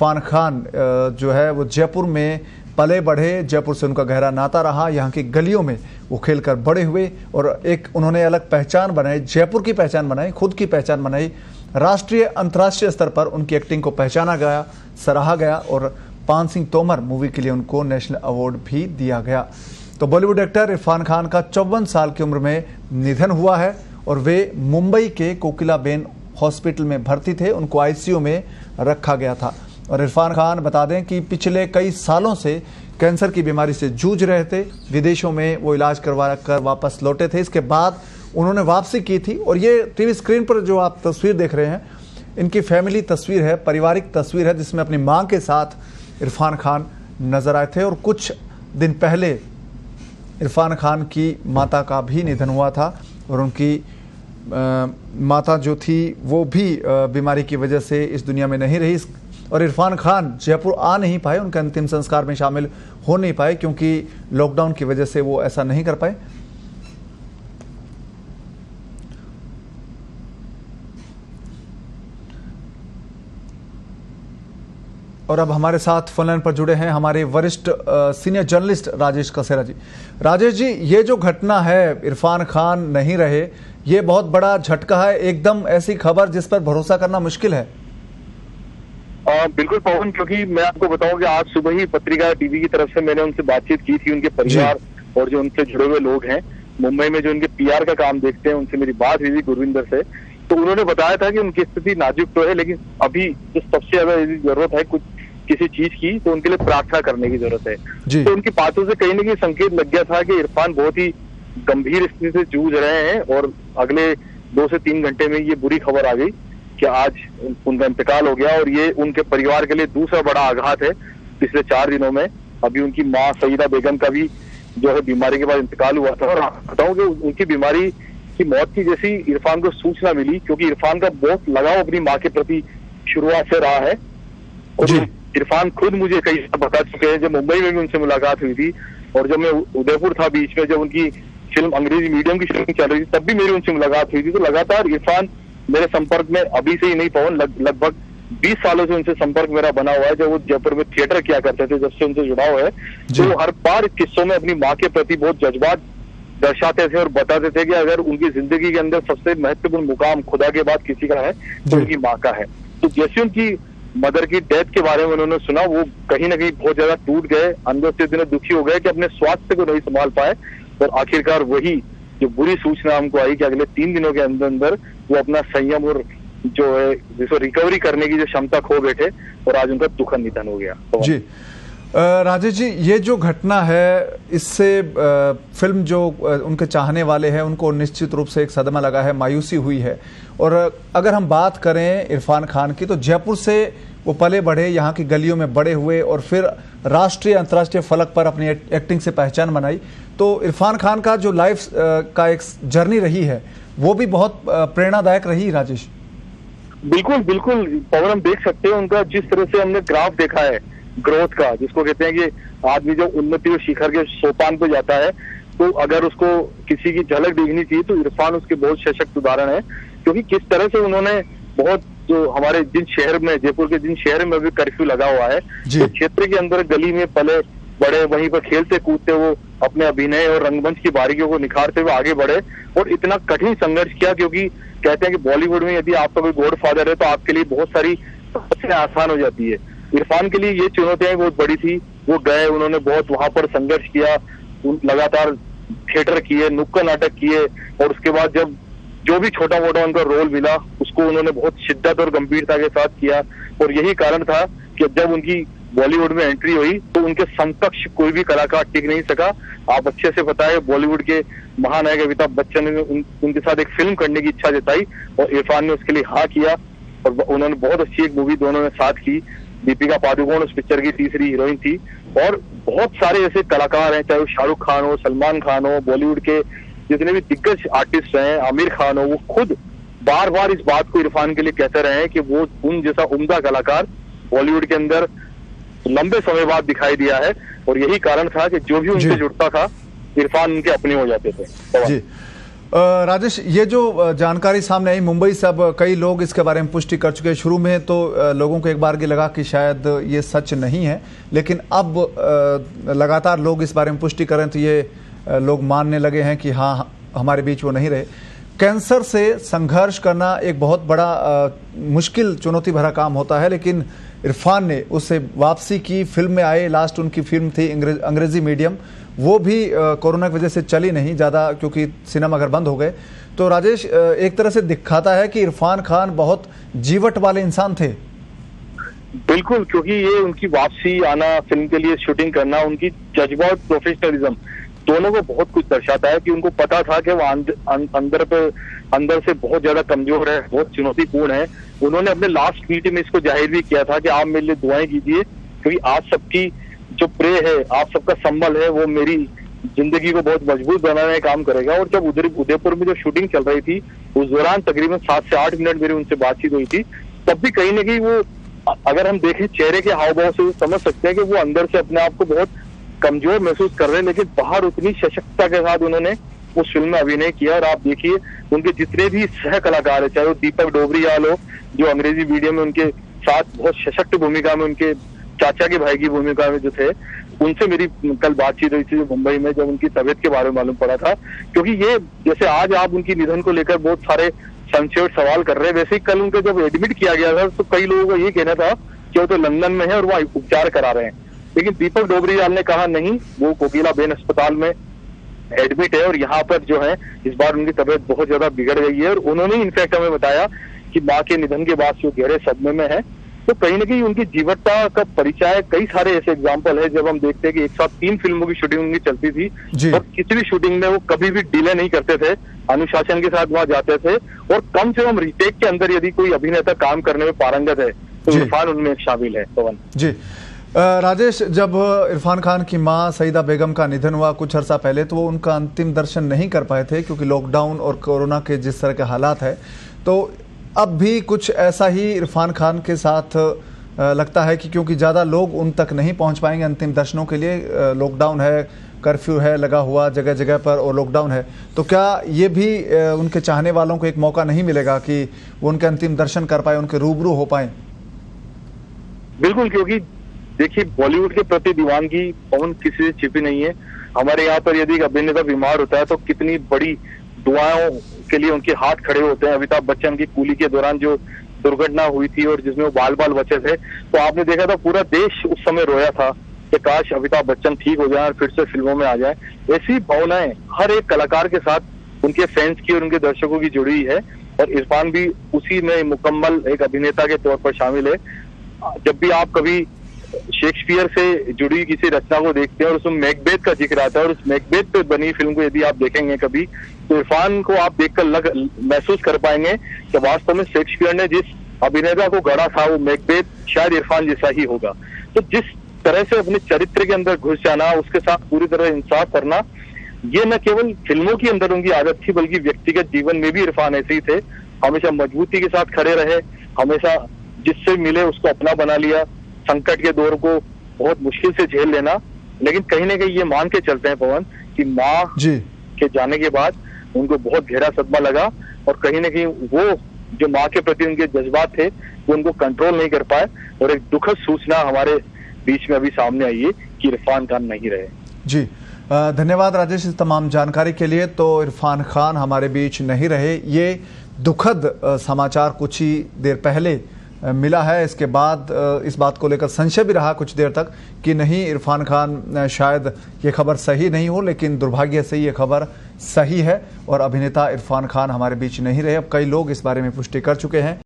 इरफान खान जो है वो जयपुर में पले बढ़े, जयपुर से उनका गहरा नाता रहा, यहाँ की गलियों में वो खेलकर बड़े हुए और एक उन्होंने अलग पहचान बनाई, जयपुर की पहचान बनाई, खुद की पहचान बनाई। राष्ट्रीय अंतर्राष्ट्रीय स्तर पर उनकी एक्टिंग को पहचाना गया, सराहा गया और पान सिंह तोमर मूवी के लिए उनको नेशनल अवार्ड भी दिया गया। तो बॉलीवुड एक्टर इरफान खान का 54 साल की उम्र में निधन हुआ है और वे मुंबई के कोकिलाबेन हॉस्पिटल में भर्ती थे, उनको आईसीयू में रखा गया था। और इरफान खान बता दें कि पिछले कई सालों से कैंसर की बीमारी से जूझ रहे थे, विदेशों में वो इलाज करवा कर वापस लौटे थे। इसके बाद उन्होंने वापसी की थी और ये टीवी स्क्रीन पर जो आप तस्वीर देख रहे हैं इनकी फैमिली तस्वीर है, पारिवारिक तस्वीर है, जिसमें अपनी मां के साथ इरफान खान नजर आए थे। और कुछ दिन पहले इरफान खान की माता का भी निधन हुआ था और उनकी माता जो थी वो भी बीमारी की वजह से इस दुनिया में नहीं रही और इरफान खान जयपुर आ नहीं पाए, उनके अंतिम संस्कार में शामिल हो नहीं पाए क्योंकि लॉकडाउन की वजह से वो ऐसा नहीं कर पाए। और अब हमारे साथ फोनलाइन पर जुड़े हैं हमारे वरिष्ठ सीनियर जर्नलिस्ट राजेश कसेरा जी। राजेश जी, ये जो घटना है, इरफान खान नहीं रहे, ये बहुत बड़ा झटका है, एकदम ऐसी खबर जिस पर भरोसा करना मुश्किल है। बिल्कुल पवन, क्योंकि मैं आपको बताऊं कि आज सुबह ही पत्रिका टीवी की तरफ से मैंने उनसे बातचीत की थी, उनके परिवार और जो उनसे जुड़े हुए लोग हैं मुंबई में जो उनके पीआर का काम देखते हैं, उनसे मेरी बात हुई थी गुरविंदर से। तो उन्होंने बताया था कि उनकी स्थिति नाजुक तो है, लेकिन अभी जो सबसे ज्यादा जरूरत है कुछ किसी चीज की, तो उनके लिए प्रार्थना करने की जरूरत है। तो उनकी बातों से कहीं ना कहीं संकेत लग गया था कि इरफान बहुत ही गंभीर स्थिति से जूझ रहे हैं और अगले 2 से 3 घंटे में ये बुरी खबर आ गई कि आज उनका इंतकाल हो गया। और ये उनके परिवार के लिए दूसरा बड़ा आघात है पिछले 4 दिनों में। अभी उनकी माँ सईदा बेगम का भी जो है बीमारी के बाद इंतकाल हुआ था। और बताऊं कि उनकी बीमारी की मौत की जैसी इरफान को सूचना मिली, क्योंकि इरफान का बहुत लगाव अपनी माँ के प्रति शुरुआत से रहा है और इरफान खुद मुझे कई बता चुके हैं। जब मुंबई में भी उनसे मुलाकात हुई थी और जब मैं उदयपुर था बीच में, जब उनकी फिल्म अंग्रेजी मीडियम की शूटिंग चल रही थी, तब भी मेरी उनसे मुलाकात हुई थी। तो लगातार इरफान मेरे संपर्क में अभी से ही नहीं पवन, लगभग 20 सालों से उनसे संपर्क मेरा बना हुआ है। जब वो जयपुर में थिएटर किया करते थे, जब से उनसे जुड़ाव है, तो हर बार किस्सों में अपनी माँ के प्रति बहुत जज्बात दर्शाते थे और बताते थे कि अगर उनकी जिंदगी के अंदर सबसे महत्वपूर्ण मुकाम खुदा के बाद किसी का है तो उनकी माँ का है। तो जैसे उनकी मदर की डेथ के बारे में उन्होंने सुना, वो कहीं ना कहीं बहुत ज्यादा टूट गए, अंदर से इतने दुखी हो गए कि अपने स्वास्थ्य को नहीं संभाल पाए। और आखिरकार वही जो बुरी सूचना हमको आई कि अगले 3 दिनों के अंदर अंदर वो अपना संयम और जो है जिसको रिकवरी करने की जो क्षमता खो बैठे और आज उनका दुखद निधन हो गया। जी राजेश जी, ये जो घटना है इससे फिल्म जो उनके चाहने वाले हैं उनको निश्चित रूप से एक सदमा लगा है, मायूसी हुई है। और अगर हम बात करें इरफान खान की, तो जयपुर से वो पले बढ़े, यहाँ की गलियों में बड़े हुए और फिर राष्ट्रीय अंतर्राष्ट्रीय फलक पर अपनी एक्टिंग से पहचान बनाई। तो इरफान खान का जो लाइफ का एक जर्नी रही है वो भी बहुत प्रेरणादायक रही। राजेश बिल्कुल बिल्कुल पवन, हम देख सकते हैं उनका जिस तरह से हमने ग्राफ देखा है ग्रोथ का, जिसको कहते हैं कि आदमी जो उन्नति और शिखर के सोपान पे जाता है, तो अगर उसको किसी की झलक देखनी चाहिए तो इरफान उसके बहुत सशक्त उदाहरण है। क्योंकि किस तरह से उन्होंने बहुत जो हमारे जिन शहर में, जयपुर के जिन शहर में भी कर्फ्यू लगा हुआ है, तो क्षेत्र के अंदर गली में पले बड़े, वहीं पर खेलते कूदते वो अपने अभिनय और रंगमंच की बारीकियों को निखारते हुए आगे बढ़े और इतना कठिन संघर्ष किया। क्योंकि कहते हैं कि बॉलीवुड में यदि आपका कोई गॉड फादर है तो आपके लिए बहुत सारी समस्याएं आसान हो जाती है। इरफान के लिए ये चुनौतियां बहुत बड़ी थी। वो गए, उन्होंने बहुत वहां पर संघर्ष किया, लगातार थिएटर किए, नुक्कड़ नाटक किए और उसके बाद जब जो भी छोटा मोटा उनका रोल मिला उसको उन्होंने बहुत शिद्दत और गंभीरता के साथ किया। और यही कारण था कि जब उनकी बॉलीवुड में एंट्री हुई तो उनके समकक्ष कोई भी कलाकार टिक नहीं सका। आप अच्छे से पता है, बॉलीवुड के महानायक अमिताभ बच्चन ने उनके साथ एक फिल्म करने की इच्छा जताई और इरफान ने उसके लिए हाँ किया और उन्होंने बहुत अच्छी एक मूवी दोनों ने साथ की। दीपिका पादुकोण उस पिक्चर की तीसरी हीरोइन थी और बहुत सारे ऐसे कलाकार हैं, चाहे वो शाहरुख खान हो, सलमान खान हो, बॉलीवुड के जितने भी दिग्गज आर्टिस्ट हैं, आमिर खान हो, वो खुद बार बार इस बात को इरफान के लिए कहते रहे हैं कि वो उन जैसा उम्दा कलाकार बॉलीवुड के अंदर लंबे समय बाद दिखाई दिया है। और यही कारण था कि जो भी उनसे जुड़ता था इरफान उनके अपने हो जाते थे। जी राजेश, ये जो जानकारी सामने आई मुंबई से, अब कई लोग इसके बारे में पुष्टि कर चुके हैं। शुरू में तो लोगों को एक बार की लगा कि शायद ये सच नहीं है, लेकिन अब लगातार लोग इस बारे में पुष्टि करें तो ये लोग मानने लगे हैं कि हाँ, हमारे बीच वो नहीं रहे। कैंसर से संघर्ष करना एक बहुत बड़ा मुश्किल चुनौती भरा काम होता है, लेकिन इरफान ने उससे वापसी की। फिल्म में आए, लास्ट उनकी फिल्म थी अंग्रेजी मीडियम, वो भी कोरोना की वजह से चली नहीं ज़्यादा, क्योंकि सिनेमाघर बंद हो गए। तो राजेश, एक तरह से दिखाता है कि इरफान खान बहुत जीवट वाले इंसान थे। बिल्कुल, क्योंकि ये उनकी वापसी आना, फिल्म के लिए शूटिंग करना, उनकी जज्बा और प्रोफेशनलिज्म दोनों को बहुत कुछ दर्शाता है कि उनको पता था कि वो अंदर से बहुत ज्यादा कमजोर है, बहुत चुनौतीपूर्ण है। उन्होंने अपने लास्ट मीटिंग में इसको जाहिर भी किया था कि आप मेरे लिए दुआएं कीजिए, क्योंकि आप सबकी जो प्रे है, आप सबका संबल है, वो मेरी जिंदगी को बहुत मजबूत बनाने का काम करेगा। और जब उदयपुर में जो शूटिंग चल रही थी, उस दौरान तकरीबन 7 से 8 मिनट मेरी उनसे बातचीत हुई थी। तब भी कहीं ना कहीं वो, अगर हम देखें चेहरे के हाव भाव से, समझ सकते हैं कि वो अंदर से अपने आप को बहुत कमजोर महसूस कर रहे हैं, लेकिन बाहर उतनी सशक्तता के साथ उन्होंने उस फिल्म में अभिनय किया। और आप देखिए उनके जितने भी सह कलाकार है, चाहे वो दीपक डोबरियाल हो, जो अंग्रेजी मीडियम में उनके साथ बहुत सशक्त भूमिका में, उनके चाचा के भाई की भूमिका में जो थे, उनसे मेरी कल बातचीत हुई थी मुंबई में, जब उनकी तबीयत के बारे में मालूम पड़ा था। क्योंकि ये जैसे आज आप उनकी निधन को लेकर बहुत सारे संशय सवाल कर रहे हैं, वैसे ही कल उनको जब एडमिट किया गया था तो कई लोगों का ये कहना था कि वो तो लंदन में है और वहाँ उपचार करा रहे हैं। लेकिन दीपक डोबरियाल ने कहा नहीं, वो कोकिलाबेन अस्पताल में एडमिट है और यहाँ पर जो है इस बार उनकी तबीयत बहुत ज्यादा बिगड़ गई है। और उन्होंने इनफैक्ट हमें बताया कि माँ के निधन के बाद जो गहरे सदमे में है। तो कहीं ना कहीं उनकी जीवटता का परिचय, कई सारे ऐसे एग्जाम्पल है। जब हम देखते हैं कि एक साथ 3 फिल्मों की शूटिंग उनकी चलती थी और किसी भी शूटिंग में वो कभी भी डिले नहीं करते थे, अनुशासन के साथ वहां जाते थे। और कम से कम रिटेक के अंदर यदि कोई अभिनेता काम करने में पारंगत है तो इरफान उनमें शामिल है। पवन जी, राजेश, जब इरफान खान की मां सईदा बेगम का निधन हुआ कुछ अर्सा पहले, तो वो उनका अंतिम दर्शन नहीं कर पाए थे, क्योंकि लॉकडाउन और कोरोना के जिस तरह के हालात है। तो अब भी कुछ ऐसा ही इरफान खान के साथ लगता है कि क्योंकि ज़्यादा लोग उन तक नहीं पहुंच पाएंगे अंतिम दर्शनों के लिए, लॉकडाउन है, कर्फ्यू है लगा हुआ जगह जगह पर और लॉकडाउन है, तो क्या ये भी उनके चाहने वालों को एक मौका नहीं मिलेगा कि वो उनके अंतिम दर्शन कर पाए, उनके रूबरू हो पाए? बिल्कुल, क्योंकि देखिए बॉलीवुड के प्रति दीवानगी पवन किसी से छिपी नहीं है। हमारे यहाँ पर यदि अभिनेता बीमार होता है तो कितनी बड़ी दुआओं के लिए उनके हाथ खड़े होते हैं। अमिताभ बच्चन की कूली के दौरान जो दुर्घटना हुई थी और जिसमें वो बाल बाल बचे थे, तो आपने देखा था पूरा देश उस समय रोया था कि काश अमिताभ बच्चन ठीक हो जाए और फिर से फिल्मों में आ जाए। ऐसी भावनाएं हर एक कलाकार के साथ उनके फैंस की और उनके दर्शकों की जुड़ी हुई है, और इरफान भी उसी में मुकम्मल एक अभिनेता के तौर पर शामिल है। जब भी आप कभी शेक्सपियर से जुड़ी किसी रचना को देखते हैं और उसमें मैकबेथ का जिक्र आता है, और उस मैकबेथ पे बनी फिल्म को यदि आप देखेंगे कभी, तो इरफान को आप देखकर महसूस कर पाएंगे कि वास्तव में शेक्सपियर ने जिस अभिनेता को गढ़ा था वो मैकबेथ शायद इरफान जैसा ही होगा। तो जिस तरह से अपने चरित्र के अंदर घुस जाना, उसके साथ पूरी तरह इंसाफ करना, ये न केवल फिल्मों के अंदर उनकी आदत थी बल्कि व्यक्तिगत जीवन में भी इरफान ऐसे ही थे। हमेशा मजबूती के साथ खड़े रहे, हमेशा जिससे मिले उसको अपना बना लिया, संकट के दौर को बहुत मुश्किल से झेल लेना। लेकिन कहीं ना कहीं ये मान के चलते हैं पवन कि माँ के जाने के बाद उनको बहुत गहरा सदमा लगा, और कहीं ना कहीं वो जो माँ के प्रति उनके जज्बात थे वो उनको कंट्रोल नहीं कर पाए, और एक दुखद सूचना हमारे बीच में अभी सामने आई है कि इरफान खान नहीं रहे। जी, धन्यवाद राजेश इस तमाम जानकारी के लिए। तो इरफान खान हमारे बीच नहीं रहे, ये दुखद समाचार कुछ ही देर पहले मिला है। इसके बाद इस बात को लेकर संशय भी रहा कुछ देर तक कि नहीं, इरफान खान शायद ये खबर सही नहीं हो, लेकिन दुर्भाग्य से ये खबर सही है और अभिनेता इरफान खान हमारे बीच नहीं रहे। अब कई लोग इस बारे में पुष्टि कर चुके हैं।